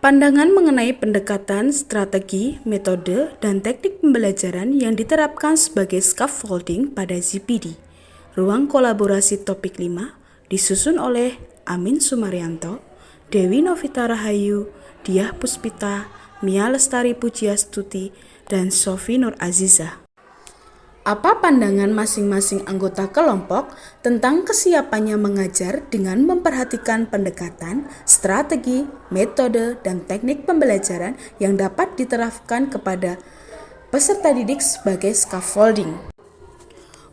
Pandangan mengenai pendekatan, strategi, metode, dan teknik pembelajaran yang diterapkan sebagai scaffolding pada ZPD. Ruang kolaborasi topik 5 disusun oleh Amin Sumaryanto, Dewi Novita Rahayu, Diah Puspita, Mia Lestari Pujiastuti, dan Sofi Nur Azizah. Apa pandangan masing-masing anggota kelompok tentang kesiapannya mengajar dengan memperhatikan pendekatan, strategi, metode, dan teknik pembelajaran yang dapat diterapkan kepada peserta didik sebagai scaffolding?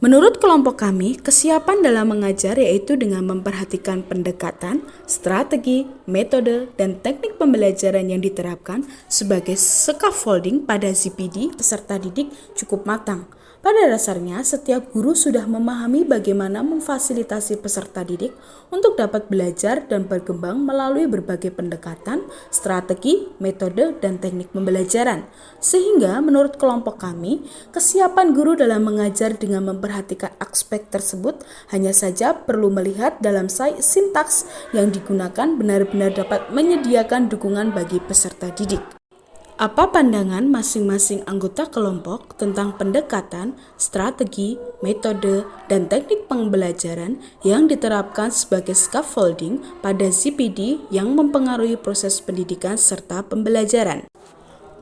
Menurut kelompok kami, kesiapan dalam mengajar yaitu dengan memperhatikan pendekatan, strategi, metode, dan teknik pembelajaran yang diterapkan sebagai scaffolding pada ZPD peserta didik cukup matang. Pada dasarnya, setiap guru sudah memahami bagaimana memfasilitasi peserta didik untuk dapat belajar dan berkembang melalui berbagai pendekatan, strategi, metode, dan teknik pembelajaran. Sehingga menurut kelompok kami, kesiapan guru dalam mengajar dengan memperhatikan aspek tersebut hanya saja perlu melihat dalam sintaks yang digunakan benar-benar dapat menyediakan dukungan bagi peserta didik. Apa pandangan masing-masing anggota kelompok tentang pendekatan, strategi, metode, dan teknik pembelajaran yang diterapkan sebagai scaffolding pada ZPD yang mempengaruhi proses pendidikan serta pembelajaran?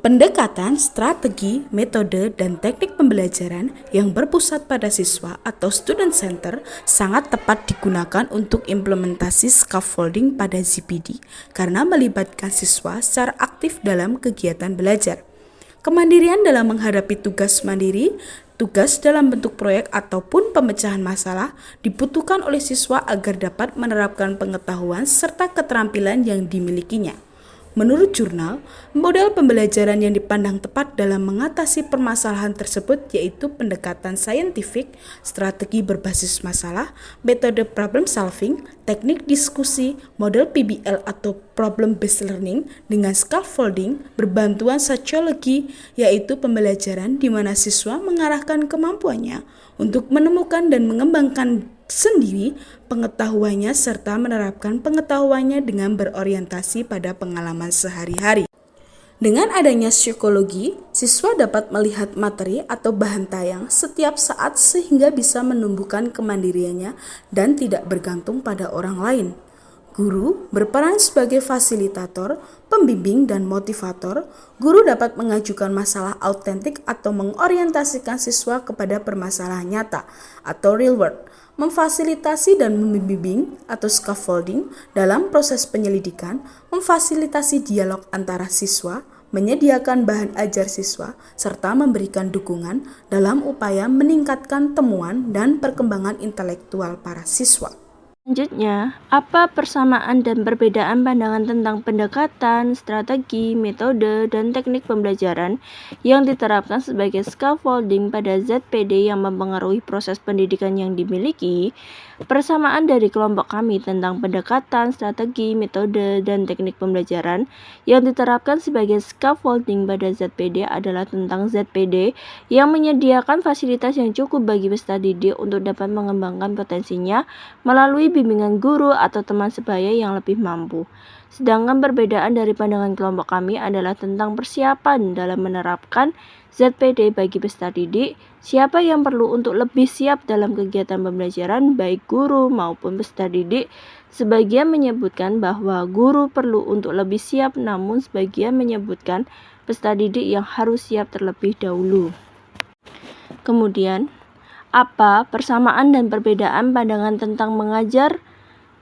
Pendekatan, strategi, metode, dan teknik pembelajaran yang berpusat pada siswa atau student center sangat tepat digunakan untuk implementasi scaffolding pada ZPD karena melibatkan siswa secara aktif dalam kegiatan belajar. Kemandirian dalam menghadapi tugas mandiri, tugas dalam bentuk proyek ataupun pemecahan masalah dibutuhkan oleh siswa agar dapat menerapkan pengetahuan serta keterampilan yang dimilikinya. Menurut jurnal, model pembelajaran yang dipandang tepat dalam mengatasi permasalahan tersebut yaitu pendekatan saintifik, strategi berbasis masalah, metode problem solving, teknik diskusi, model PBL atau problem based learning dengan scaffolding, berbantuan sosiologi yaitu pembelajaran di mana siswa mengarahkan kemampuannya untuk menemukan dan mengembangkan sendiri pengetahuannya serta menerapkan pengetahuannya dengan berorientasi pada pengalaman sehari-hari. Dengan adanya psikologi, siswa dapat melihat materi atau bahan tayang setiap saat sehingga bisa menumbuhkan kemandiriannya dan tidak bergantung pada orang lain. Guru berperan sebagai fasilitator, pembimbing, dan motivator. Guru dapat mengajukan masalah autentik atau mengorientasikan siswa kepada permasalahan nyata atau real world, memfasilitasi dan membimbing atau scaffolding dalam proses penyelidikan, memfasilitasi dialog antara siswa, menyediakan bahan ajar siswa, serta memberikan dukungan dalam upaya meningkatkan temuan dan perkembangan intelektual para siswa. Selanjutnya, apa persamaan dan perbedaan pandangan tentang pendekatan, strategi, metode, dan teknik pembelajaran yang diterapkan sebagai scaffolding pada ZPD yang mempengaruhi proses pendidikan yang dimiliki? Persamaan dari kelompok kami tentang pendekatan, strategi, metode, dan teknik pembelajaran yang diterapkan sebagai scaffolding pada ZPD adalah tentang ZPD yang menyediakan fasilitas yang cukup bagi peserta didik untuk dapat mengembangkan potensinya melalui bimbingan guru atau teman sebaya yang lebih mampu. Sedangkan perbedaan dari pandangan kelompok kami adalah tentang persiapan dalam menerapkan ZPD bagi peserta didik, siapa yang perlu untuk lebih siap dalam kegiatan pembelajaran baik guru maupun peserta didik. Sebagian menyebutkan bahwa guru perlu untuk lebih siap, namun sebagian menyebutkan peserta didik yang harus siap terlebih dahulu. Kemudian, apa persamaan dan perbedaan pandangan tentang mengajar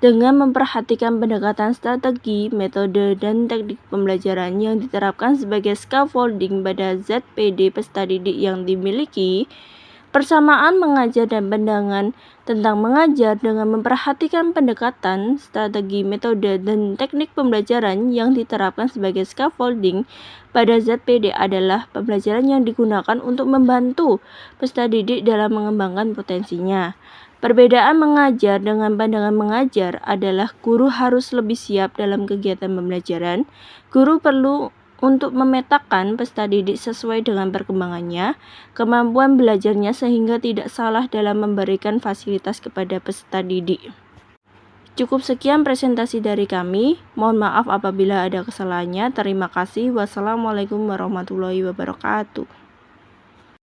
dengan memperhatikan pendekatan strategi, metode, dan teknik pembelajaran yang diterapkan sebagai scaffolding pada ZPD peserta didik yang dimiliki? Persamaan mengajar dan pandangan tentang mengajar dengan memperhatikan pendekatan, strategi, metode, dan teknik pembelajaran yang diterapkan sebagai scaffolding pada ZPD adalah pembelajaran yang digunakan untuk membantu peserta didik dalam mengembangkan potensinya. Perbedaan mengajar dengan pandangan mengajar adalah guru harus lebih siap dalam kegiatan pembelajaran. Guru perlu untuk memetakan peserta didik sesuai dengan perkembangannya, kemampuan belajarnya sehingga tidak salah dalam memberikan fasilitas kepada peserta didik. Cukup sekian presentasi dari kami. Mohon maaf apabila ada kesalahannya. Terima kasih. Wassalamualaikum warahmatullahi wabarakatuh.